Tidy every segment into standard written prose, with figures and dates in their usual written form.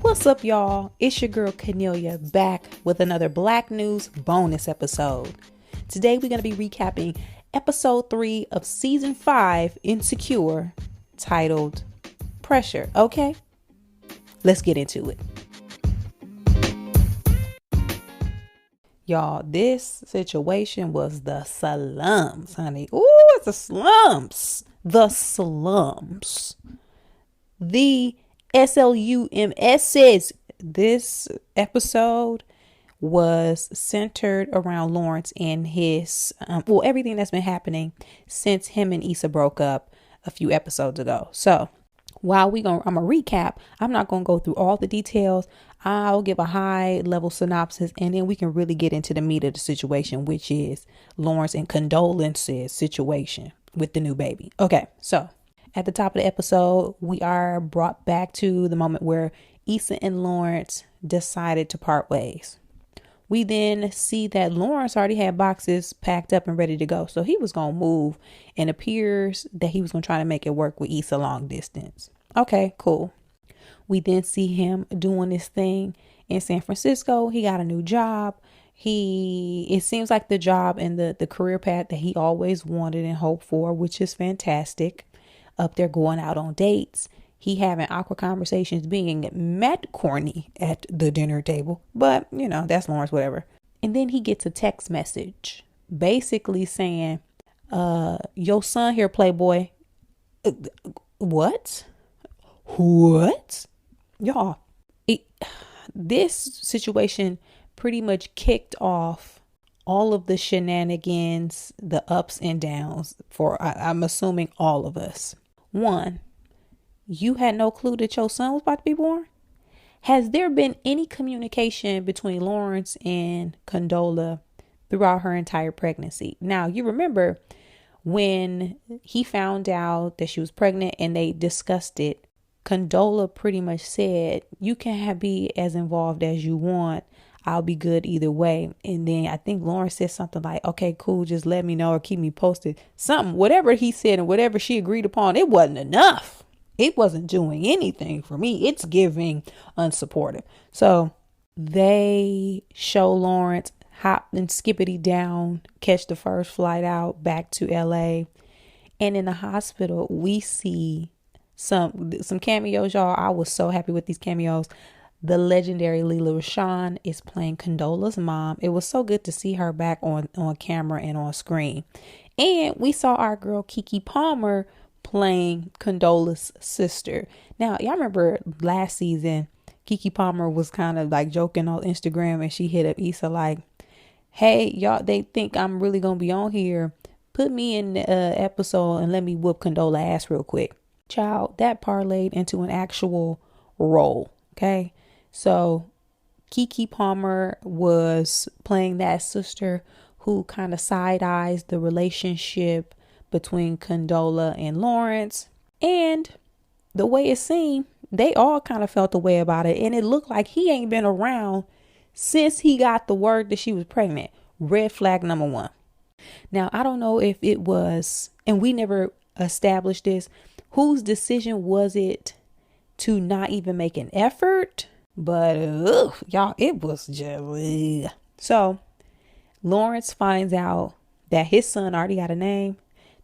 What's up, y'all? It's your girl Kennelia back with another Black News bonus episode. Today we're going to be recapping episode 3 of season 5, Insecure, titled Pressure. Okay, let's get into it. Y'all, this situation was the slums, honey. Ooh, it's the slums. The slums. The SLUMS's. This episode was centered around Lawrence and his, everything that's been happening since him and Issa broke up a few episodes ago. So while I'm going to recap, I'm not going to go through all the details. I'll give a high level synopsis and then we can really get into the meat of the situation, which is Lawrence and Condolence's situation with the new baby. Okay, so at the top of the episode, we are brought back to the moment where Issa and Lawrence decided to part ways. We then see that Lawrence already had boxes packed up and ready to go. So he was going to move, and appears that he was going to try to make it work with Issa long distance. Okay, cool. We then see him doing this thing in San Francisco. He got a new job. It seems like the job and the career path that he always wanted and hoped for, which is fantastic. Up there going out on dates. He having awkward conversations, being mad corny at the dinner table. But, that's Lawrence, whatever. And then he gets a text message basically saying, your son here, Playboy. What? Y'all, this situation pretty much kicked off all of the shenanigans, the ups and downs for, I'm assuming, all of us. 1, you had no clue that your son was about to be born? Has there been any communication between Lawrence and Condola throughout her entire pregnancy? Now, you remember when he found out that she was pregnant and they discussed it, Condola pretty much said, you can be as involved as you want. I'll be good either way. And then I think Lawrence said something like, okay, cool, just let me know or keep me posted. Something, whatever he said and whatever she agreed upon, it wasn't enough. It wasn't doing anything for me. It's giving unsupportive. So they show Lawrence hop and skippity down, catch the first flight out back to LA. And in the hospital, we see some cameos, y'all. I was so happy with these cameos. The legendary Leela Rashawn is playing Condola's mom. It was so good to see her back on camera and on screen. And we saw our girl Keke Palmer playing Condola's sister. Now, y'all remember last season, Keke Palmer was kind of like joking on Instagram and she hit up Issa like, hey, y'all, they think I'm really going to be on here. Put me in the episode and let me whoop Condola ass real quick. Child, that parlayed into an actual role. Okay. So Keke Palmer was playing that sister who kind of side eyes the relationship between Condola and Lawrence. And the way it seemed, they all kind of felt the way about it. And it looked like he ain't been around since he got the word that she was pregnant. Red flag number 1. Now, I don't know if it was, and we never established this, whose decision was it to not even make an effort? But y'all, it was just so Lawrence finds out that his son already got a name.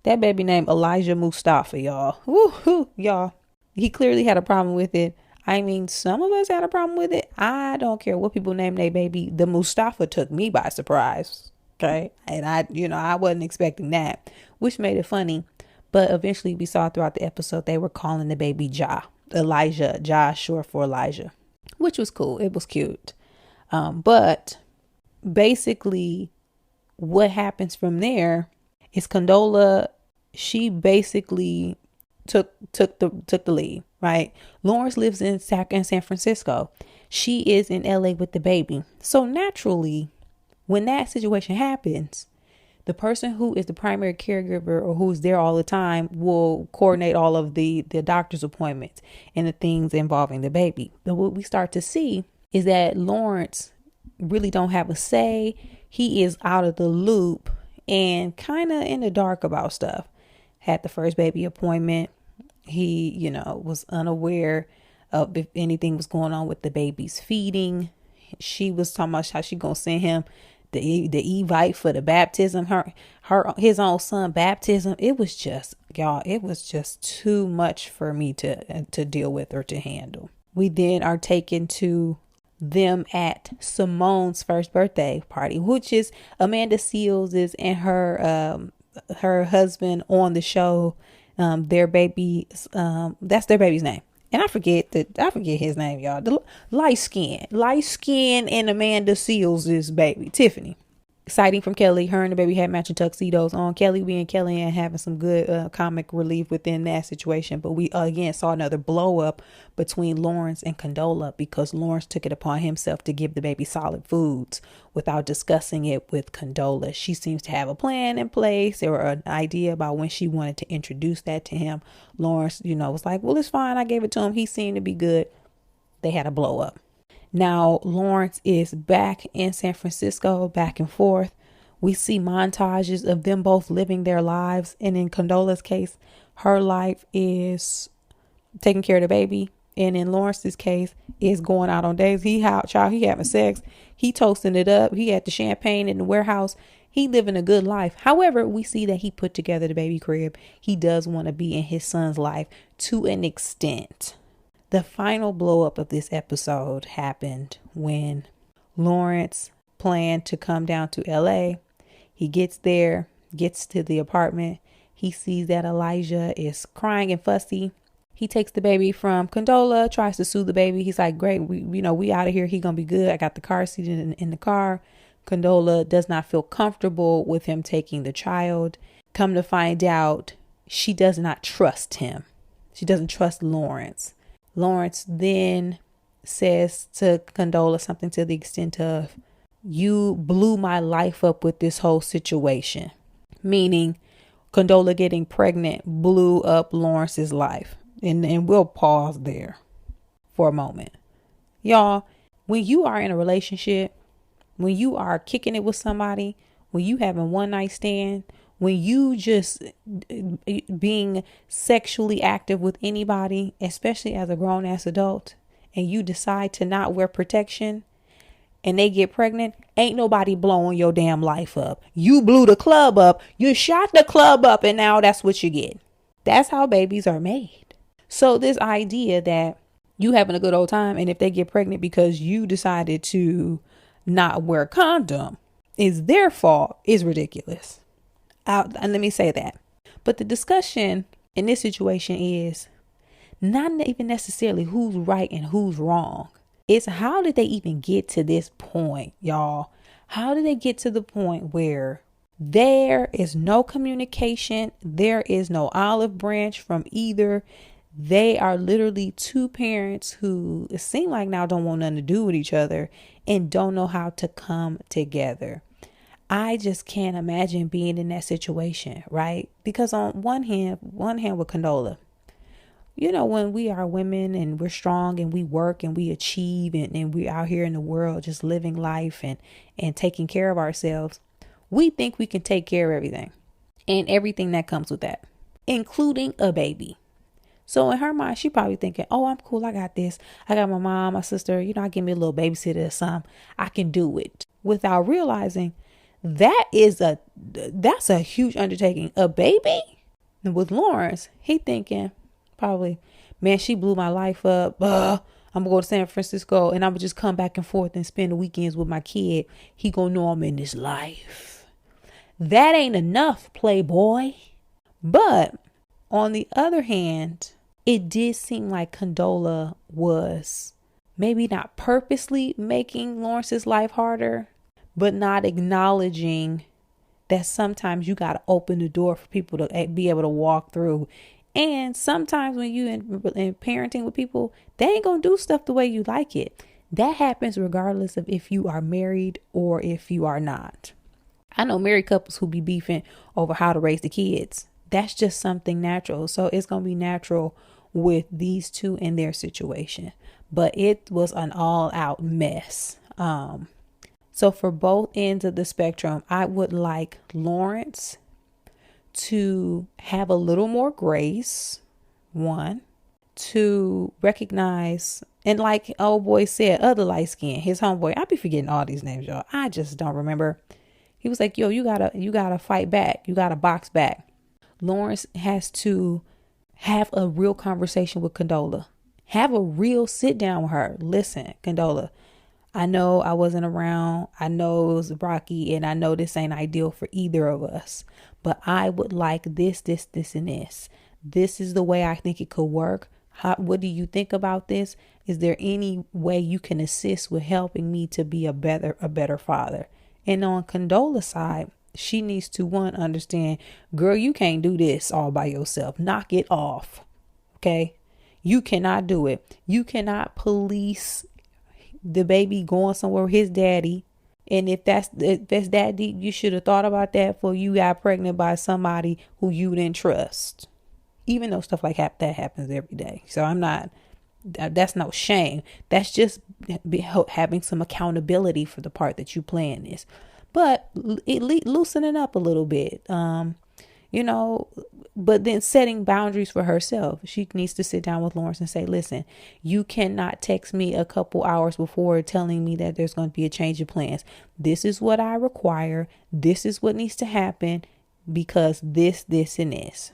That baby named Elijah Mustafa, y'all. Woo-hoo, y'all. He clearly had a problem with it. I mean, some of us had a problem with it. I don't care what people name their baby. The Mustafa took me by surprise. Okay. And I wasn't expecting that, which made it funny. But eventually we saw throughout the episode, they were calling the baby Elijah, short for Elijah, which was cool. It was cute. But basically what happens from there is Condola, she basically took the lead, right? Lawrence lives in San Francisco. She is in LA with the baby. So naturally, when that situation happens, the person who is the primary caregiver or who's there all the time will coordinate all of the doctor's appointments and the things involving the baby. But what we start to see is that Lawrence really don't have a say. He is out of the loop and kind of in the dark about stuff. Had the first baby appointment. He, was unaware if anything was going on with the baby's feeding. She was talking about how she gonna send him the Evite for the baptism, his own son baptism. It was just, y'all, it was just too much for me to deal with or to handle. We then are taken to them at Simone's first birthday party, which is Amanda Seals is and her husband on the show. Their baby, that's their baby's name. And I forget his name, y'all. The light skin and Amanda Seals' baby, Tiffany. Sighting from Kelly. Her and the baby had matching tuxedos on. Kelly being Kelly and having some good comic relief within that situation. But we again saw another blow up between Lawrence and Condola because Lawrence took it upon himself to give the baby solid foods without discussing it with Condola. She seems to have a plan in place or an idea about when she wanted to introduce that to him. Lawrence, was like, well, it's fine. I gave it to him. He seemed to be good. They had a blow up. Now, Lawrence is back in San Francisco, back and forth. We see montages of them both living their lives. And in Condola's case, her life is taking care of the baby. And in Lawrence's case, is going out on dates. He having sex. He toasting it up. He had the champagne in the warehouse. He living a good life. However, we see that he put together the baby crib. He does want to be in his son's life to an extent. The final blow up of this episode happened when Lawrence planned to come down to LA. He gets there, gets to the apartment. He sees that Elijah is crying and fussy. He takes the baby from Condola, tries to soothe the baby. He's like, great, we out of here. He gonna be good. I got the car seat in the car. Condola does not feel comfortable with him taking the child. Come to find out, she does not trust him. She doesn't trust Lawrence. Lawrence then says to Condola something to the extent of, you blew my life up with this whole situation. Meaning Condola getting pregnant blew up Lawrence's life. And we'll pause there for a moment. Y'all, when you are in a relationship, when you are kicking it with somebody, when you having one night stand, when you just being sexually active with anybody, especially as a grown ass adult, and you decide to not wear protection and they get pregnant, ain't nobody blowing your damn life up. You blew the club up. You shot the club up and now that's what you get. That's how babies are made. So this idea that you having a good old time and if they get pregnant because you decided to not wear a condom is their fault is ridiculous. And let me say that. But the discussion in this situation is not even necessarily who's right and who's wrong. It's how did they even get to this point, y'all? How did they get to the point where there is no communication? There is no olive branch from either. They are literally two parents who it seem like now don't want nothing to do with each other and don't know how to come together. I just can't imagine being in that situation, right? Because on one hand with Condola, when we are women and we're strong and we work and we achieve and we're out here in the world just living life and taking care of ourselves, we think we can take care of everything and everything that comes with that, including a baby. So in her mind, she probably thinking, oh, I'm cool. I got this. I got my mom, my sister, I give me a little babysitter or something. I can do it without realizing that's a huge undertaking. A baby? And with Lawrence, he thinking probably, man, she blew my life up. I'm gonna go to San Francisco and I'm gonna just come back and forth and spend the weekends with my kid. He gonna know I'm in this life. That ain't enough, playboy. But on the other hand, it did seem like Condola was maybe not purposely making Lawrence's life harder, but not acknowledging that sometimes you got to open the door for people to be able to walk through. And sometimes when you in parenting with people, they ain't going to do stuff the way you like it. That happens regardless of if you are married or if you are not. I know married couples who be beefing over how to raise the kids. That's just something natural. So it's going to be natural with these two in their situation. But it was an all out mess. So for both ends of the spectrum, I would like Lawrence to have a little more grace, one. to recognize, and like old boy said, other light skin, his homeboy, I be forgetting all these names, y'all. I just don't remember. He was like, yo, you gotta fight back. You gotta box back. Lawrence has to have a real conversation with Condola. Have a real sit down with her. Listen, Condola, I know I wasn't around. I know it was rocky, and I know this ain't ideal for either of us. But I would like this, and this. This is the way I think it could work. What do you think about this? Is there any way you can assist with helping me to be a better father? And on Condola's side, she needs to understand, girl, you can't do this all by yourself. Knock it off. Okay? You cannot do it. You cannot police the baby going somewhere with his daddy. And if that's that deep, you should have thought about that before you got pregnant by somebody who you didn't trust. Even though stuff like that happens every day. So that's no shame. That's just having some accountability for the part that you play in this. But loosening up a little bit, but then setting boundaries for herself. She needs to sit down with Lawrence and say, listen, you cannot text me a couple hours before telling me that there's going to be a change of plans. This is what I require. This is what needs to happen because this, and this.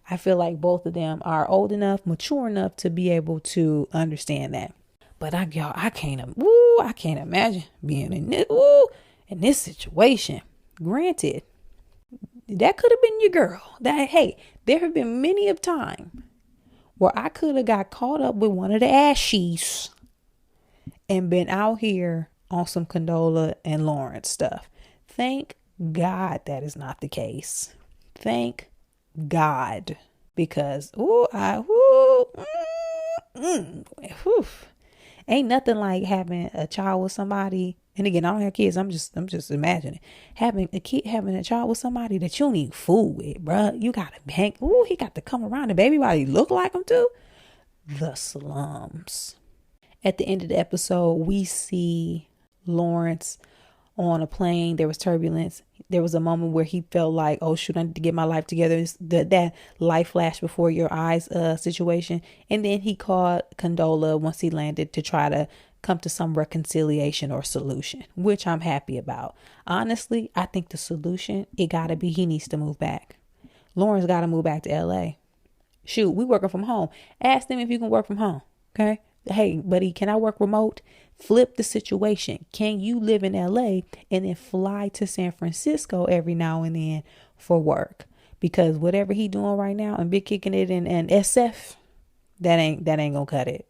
I feel like both of them are old enough, mature enough to be able to understand that. But I can't imagine being in this situation. Granted, that could have been your girl. There have been many of time where I could have got caught up with one of the ashies and been out here on some Condola and Lawrence stuff. Thank God that is not the case. Thank God, because ain't nothing like having a child with somebody. And again, I don't have kids. I'm just imagining having a child with somebody that you don't even fool with, bruh. You gotta hang. He got to come around. The baby body look like him too. The slums. At the end of the episode, we see Lawrence on a plane. There was turbulence. There was a moment where he felt like, oh shoot, I need to get my life together. It's that life flash before your eyes situation. And then he called Condola once he landed to try to come to some reconciliation or solution, which I'm happy about. Honestly, I think the solution, it gotta be he needs to move back. Lawrence gotta move back to LA. Shoot, we working from home. Ask them if you can work from home. Okay. Hey, buddy, can I work remote? Flip the situation. Can you live in LA and then fly to San Francisco every now and then for work? Because whatever he doing right now and big kicking it in SF, that ain't gonna cut it.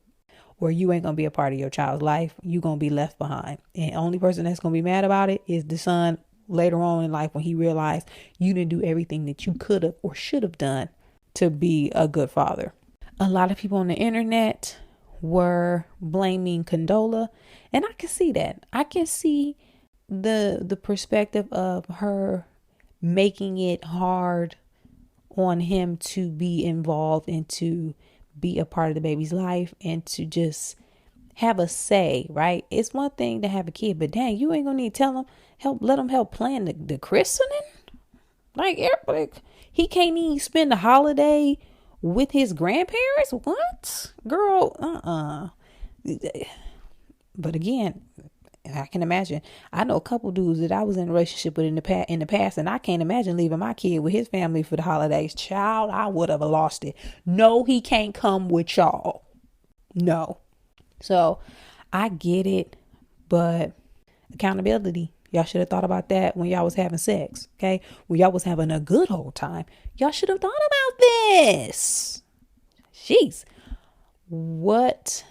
Or you ain't gonna be a part of your child's life. You gonna be left behind. And the only person that's gonna be mad about it is the son later on in life when he realized you didn't do everything that you could have or should have done to be a good father. A lot of people on the internet were blaming Condola, and I can see that. I can see the perspective of her making it hard on him to be involved and to be a part of the baby's life and to just have a say, right? It's one thing to have a kid, but dang, you ain't gonna need to let him help plan the christening. Like he can't even spend the holiday with his grandparents. What? Girl, But again, I can imagine. I know a couple dudes that I was in a relationship with in the past, and I can't imagine leaving my kid with his family for the holidays. Child, I would have lost it. No, he can't come with y'all. No. So I get it, but accountability. Y'all should have thought about that when y'all was having sex, okay? When y'all was having a good old time. Y'all should have thought about this. Jeez. What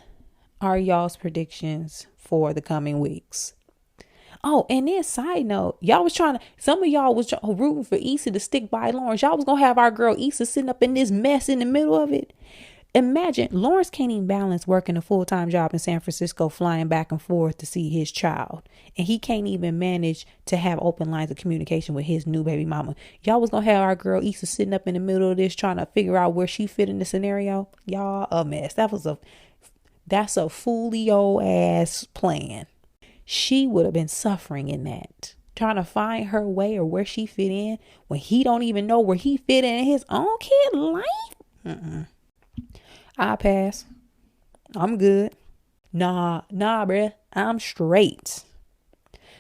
are y'all's predictions for the coming weeks? Oh, and then side note, some of y'all was rooting for Issa to stick by Lawrence. Y'all was going to have our girl Issa sitting up in this mess in the middle of it. Imagine Lawrence can't even balance working a full-time job in San Francisco, flying back and forth to see his child. And he can't even manage to have open lines of communication with his new baby mama. Y'all was going to have our girl Issa sitting up in the middle of this trying to figure out where she fit in the scenario. Y'all a mess. That's a foolio ass plan. She would have been suffering in that. Trying to find her way or where she fit in when he don't even know where he fit in his own kid life. I pass. I'm good. Nah, bruh. I'm straight.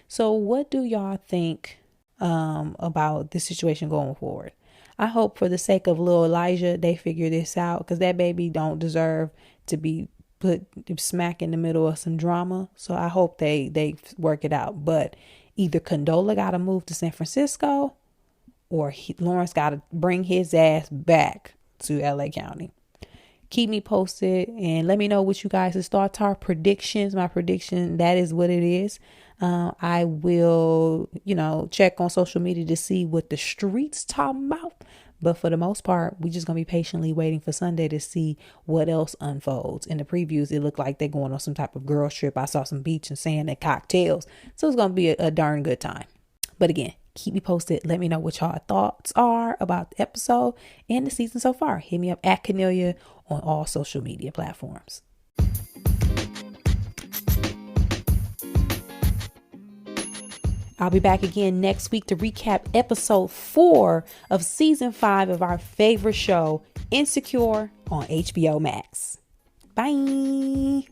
So what do y'all think about this situation going forward? I hope for the sake of little Elijah, they figure this out, because that baby don't deserve to be put smack in the middle of some drama. So I hope they work it out. But either Condola got to move to San Francisco, or Lawrence got to bring his ass back to LA County. Keep me posted and let me know what you guys' thoughts are. Predictions. My prediction, that is what it is. I will, check on social media to see what the streets talking about. But for the most part, we just going to be patiently waiting for Sunday to see what else unfolds. In the previews, it looked like they're going on some type of girls trip. I saw some beach and sand and cocktails. So it's going to be a darn good time. But again, keep me posted. Let me know what y'all thoughts are about the episode and the season so far. Hit me up at Kennelia on all social media platforms. I'll be back again next week to recap episode 4 of season 5 of our favorite show, Insecure, on HBO Max. Bye.